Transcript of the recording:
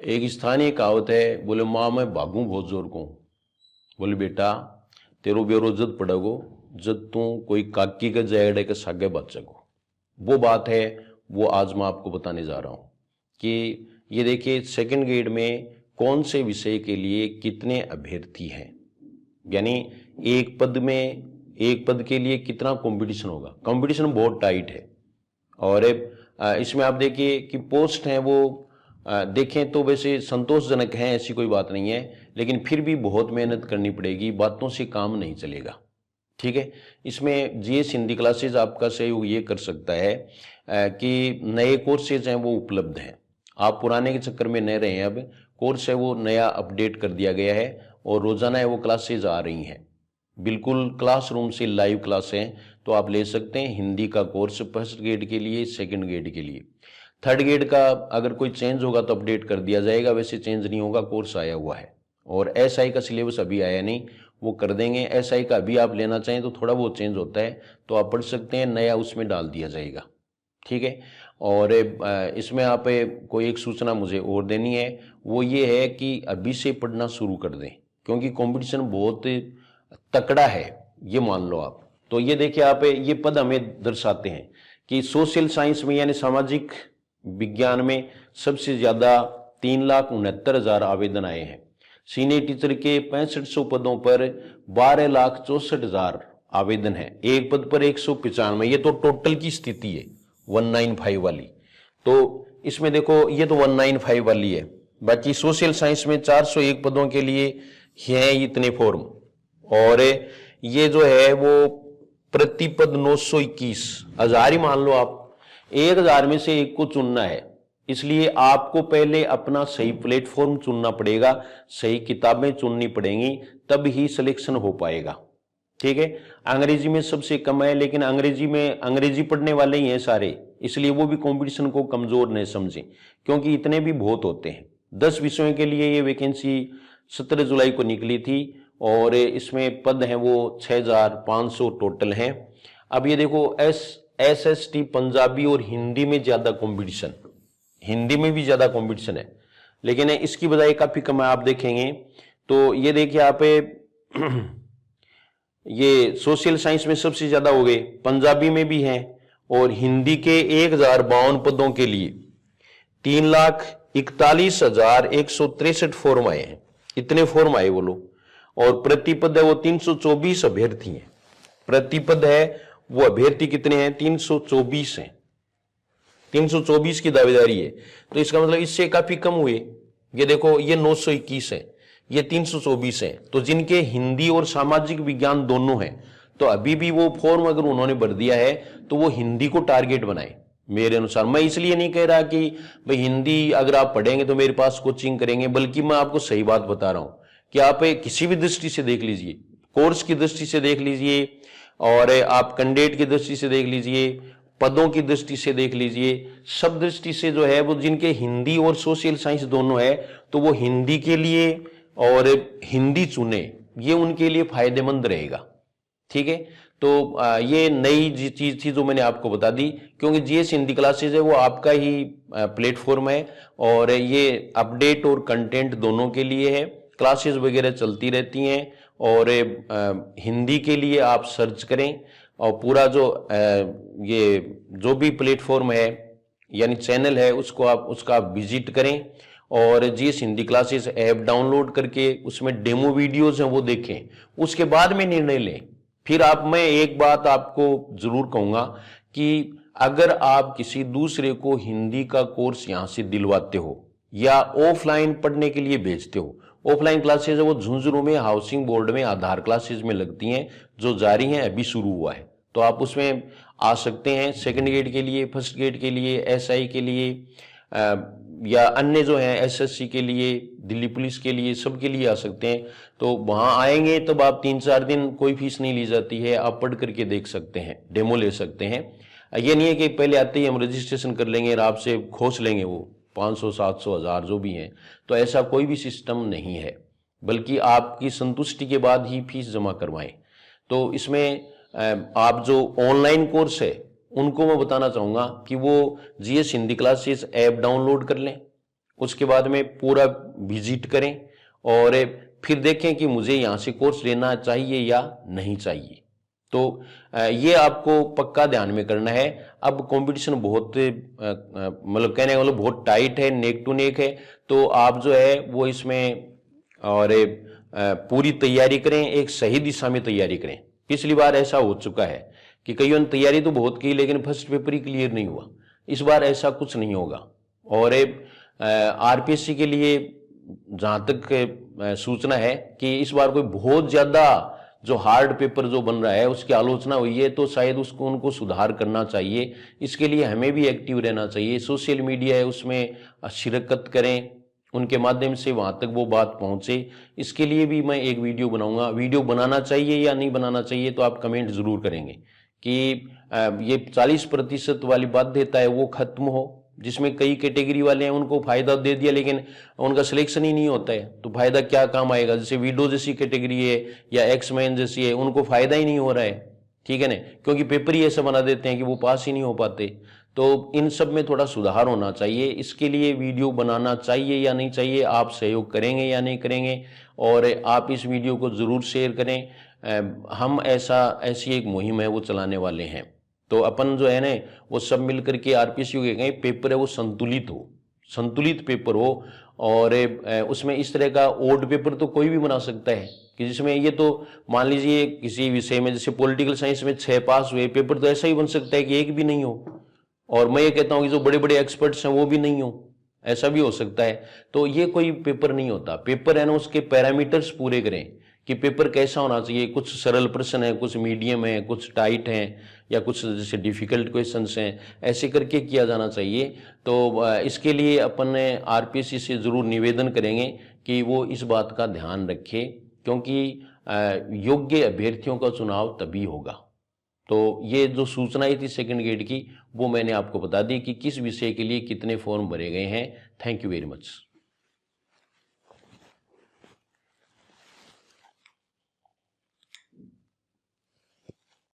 एक स्थानीय कहावत है, बोले माँ मैं भागूं बहुत जोर को। बोले बेटा तेरो बेरो जद पड़ोगो जब तू कोई काकी का जैड के सागे बात सको। वो बात है, वो आज मैं आपको बताने जा रहा हूँ कि ये देखिए सेकंड ग्रेड में कौन से विषय के लिए कितने अभ्यर्थी हैं, यानी एक पद के लिए कितना कंपटीशन होगा। कंपटीशन बहुत टाइट है। और इसमें आप देखिए कि पोस्ट हैं वो देखें तो वैसे संतोषजनक हैं, ऐसी कोई बात नहीं है, लेकिन फिर भी बहुत मेहनत करनी पड़ेगी, बातों से काम नहीं चलेगा। ठीक है, इसमें जीएस हिंदी क्लासेज आपका सहयोग ये कर सकता है कि नए कोर्सेज हैं वो उपलब्ध हैं, आप पुराने के चक्कर में न रहें। अब कोर्स है वो नया अपडेट कर दिया गया है और रोजाना है वो क्लासेज आ रही हैं, बिल्कुल क्लासरूम से लाइव क्लास हैं, तो आप ले सकते हैं हिंदी का कोर्स फर्स्ट ग्रेड के लिए, सेकंड ग्रेड के लिए। थर्ड ग्रेड का अगर कोई चेंज होगा तो अपडेट कर दिया जाएगा, वैसे चेंज नहीं होगा, कोर्स आया हुआ है। और एसआई का सिलेबस अभी आया नहीं, वो कर देंगे। एसआई का अभी आप लेना चाहें तो थोड़ा बहुत चेंज होता है, तो आप पढ़ सकते हैं, नया उसमें डाल दिया जाएगा। ठीक है, और इसमें आप कोई एक सूचना मुझे और देनी है, वो ये है कि अभी से पढ़ना शुरू कर दें, क्योंकि कंपटीशन बहुत तकड़ा है, ये मान लो आप। तो ये देखिए आप ये पद हमें दर्शाते हैं कि सोशल साइंस में यानी सामाजिक विज्ञान में सबसे ज्यादा 3,69,000 आवेदन आए हैं। सीनियर टीचर के 6500 पदों पर 12,64,000 आवेदन है, एक पद पर 195। ये तो टोटल की स्थिति है 195 वाली। तो इसमें देखो ये तो 195 वाली है, बाकी सोशल साइंस में 401 पदों के लिए हैं इतने फॉर्म, और ये जो है वो प्रति पद 921, 1000 ही मान लो आप, 1000 में से एक को चुनना है, इसलिए आपको पहले अपना सही प्लेटफॉर्म चुनना पड़ेगा, सही किताबें चुननी पड़ेंगी, तब ही सिलेक्शन हो पाएगा। ठीक है, अंग्रेजी में सबसे कम है, लेकिन अंग्रेजी पढ़ने वाले ही हैं सारे, इसलिए वो भी कंपटीशन को कमजोर नहीं समझें, क्योंकि इतने भी बहुत होते हैं। 10 विषयों के लिए ये वैकेंसी 17 जुलाई को निकली थी, और इसमें पद हैं वो 6500 टोटल हैं। अब ये देखो SST पंजाबी और हिंदी में ज्यादा कंपटीशन, हिंदी में भी ज्यादा कंपटीशन है, लेकिन इसकी बजाय काफी कम है। आप देखेंगे तो ये देखिए आप ये सोशल साइंस में सबसे ज्यादा हो गए, पंजाबी में भी हैं, और हिंदी के 1052 पदों के लिए 3,41,163 फॉर्म आए हैं, इतने फॉर्म आए बोलो, और प्रतिपद है वो 324 अभ्यर्थी हैं। प्रतिपद है वो अभ्यर्थी कितने हैं, 324 हैं, 324 की दावेदारी है, तो इसका मतलब इससे काफी कम हुए। ये देखो ये 921 है, ये 324 है, तो जिनके हिंदी और सामाजिक विज्ञान दोनों हैं, तो अभी भी वो फॉर्म अगर उन्होंने भर दिया है तो वो हिंदी को टारगेट बनाए मेरे अनुसार। मैं इसलिए नहीं कह रहा कि भाई हिंदी अगर आप पढ़ेंगे तो मेरे पास कोचिंग करेंगे, बल्कि मैं आपको सही बात बता रहा हूं कि आप किसी भी दृष्टि से देख लीजिए, कोर्स की दृष्टि से देख लीजिए, और आप कैंडिडेट की दृष्टि से देख लीजिए, पदों की दृष्टि से देख लीजिए, सब दृष्टि से जो है वो जिनके हिंदी और सोशल साइंस दोनों है, तो वो हिंदी के लिए और हिंदी चुने, ये उनके लिए फायदेमंद रहेगा। ठीक है, तो ये नई चीज थी जो मैंने आपको बता दी, क्योंकि जीएस हिंदी क्लासेज है वो आपका ही प्लेटफॉर्म है, और ये अपडेट और कंटेंट दोनों के लिए है, क्लासेस वगैरह चलती रहती हैं, और हिंदी के लिए आप सर्च करें, और पूरा जो ये जो भी प्लेटफॉर्म है यानी चैनल है उसका विजिट करें, और GS Hindi classes app download करके उसमें डेमो वीडियोस हैं वो देखें, उसके बाद में निर्णय लें। फिर मैं एक बात आपको जरूर कहूंगा कि अगर आप किसी दूसरे को हिंदी का कोर्स यहां से दिलवाते हो या ऑफलाइन पढ़ने के लिए भेजते हो, ऑफलाइन क्लासेज वो झुंझुनू में हाउसिंग बोर्ड में आधार क्लासेज में लगती हैं, जो जारी हैं, अभी शुरू हुआ है, तो आप उसमें आ सकते हैं। सेकंड ग्रेड के लिए, फर्स्ट ग्रेड के लिए, एसआई के लिए, या अन्य जो है एसएससी के लिए, दिल्ली पुलिस के लिए, सबके लिए आ सकते हैं। तो वहां आएंगे तब आप 3-4 दिन, कोई फीस नहीं ली जाती है, आप पढ़ करके देख सकते हैं, डेमो ले सकते हैं। ये नहीं है कि पहले आते ही हम रजिस्ट्रेशन कर लेंगे और आपसे खोस लेंगे वो 500, 700, 1000 जो भी हैं, तो ऐसा कोई भी सिस्टम नहीं है, बल्कि आपकी संतुष्टि के बाद ही फीस जमा करवाएं। तो इसमें आप जो ऑनलाइन कोर्स है उनको मैं बताना चाहूंगा कि वो GS Hindi classes app download कर लें, उसके बाद में पूरा विजिट करें और फिर देखें कि मुझे यहाँ से कोर्स लेना चाहिए या नहीं चाहिए। तो ये आपको पक्का ध्यान में करना है। अब कंपटीशन बहुत मतलब कहने का मतलब बहुत टाइट है, नेक टू नेक है, तो आप जो है वो इसमें और पूरी तैयारी करें, एक सही दिशा में तैयारी करें। पिछली बार ऐसा हो चुका है कि कईयों ने तैयारी तो बहुत की लेकिन फर्स्ट पेपर ही क्लियर नहीं हुआ। इस बार ऐसा कुछ नहीं होगा। और आरपीएससी के लिए जहां तक सूचना है कि इस बार कोई बहुत ज्यादा जो हार्ड पेपर जो बन रहा है उसकी आलोचना हुई है, तो शायद उसको उनको सुधार करना चाहिए। इसके लिए हमें भी एक्टिव रहना चाहिए। सोशल मीडिया है उसमें शिरकत करें, उनके माध्यम से वहां तक वो बात पहुंचे। इसके लिए भी मैं एक वीडियो बनाऊंगा। वीडियो बनाना चाहिए या नहीं बनाना चाहिए तो आप कमेंट जरूर करेंगे कि ये 40% वाली बाध्यता है वो खत्म हो, जिसमें कई कैटेगरी वाले हैं उनको फायदा दे दिया लेकिन उनका सिलेक्शन ही नहीं होता है, तो फायदा क्या काम आएगा। जैसे विडो जैसी कैटेगरी है या एक्समैन जैसी है, उनको फायदा ही नहीं हो रहा है, ठीक है ना, क्योंकि पेपर ही ऐसा बना देते हैं कि वो पास ही नहीं हो पाते। तो इन सब में थोड़ा सुधार होना चाहिए। इसके लिए वीडियो बनाना चाहिए या नहीं चाहिए, आप सहयोग करेंगे या नहीं करेंगे, और आप इस वीडियो को जरूर शेयर करें। हम ऐसी एक मुहिम है वो चलाने वाले हैं। तो अपन जो है ना वो सब मिलकर के आरपीएससी के कहें पेपर है वो संतुलित हो, संतुलित पेपर हो। और उसमें इस तरह का ओड पेपर तो कोई भी बना सकता है कि जिसमें ये तो मान लीजिए किसी विषय में जैसे पॉलिटिकल साइंस में 6 पास हुए, पेपर तो ऐसा ही बन सकता है कि एक भी नहीं हो। और मैं ये कहता हूं कि जो बड़े बड़े एक्सपर्ट्स हैं वो भी नहीं हो, ऐसा भी हो सकता है। तो ये कोई पेपर नहीं होता। पेपर है ना उसके पैरामीटर्स पूरे करें कि पेपर कैसा होना चाहिए। कुछ सरल प्रश्न है, कुछ मीडियम है, कुछ टाइट हैं, या कुछ जैसे डिफिकल्ट क्वेश्चंस हैं, ऐसे करके किया जाना चाहिए। तो इसके लिए अपन आरपीएससी से जरूर निवेदन करेंगे कि वो इस बात का ध्यान रखे, क्योंकि योग्य अभ्यर्थियों का चुनाव तभी होगा। तो ये जो सूचनाएं थी सेकंड ग्रेड की वो मैंने आपको बता दी कि किस विषय के लिए कितने फॉर्म भरे गए हैं। Thank you very much.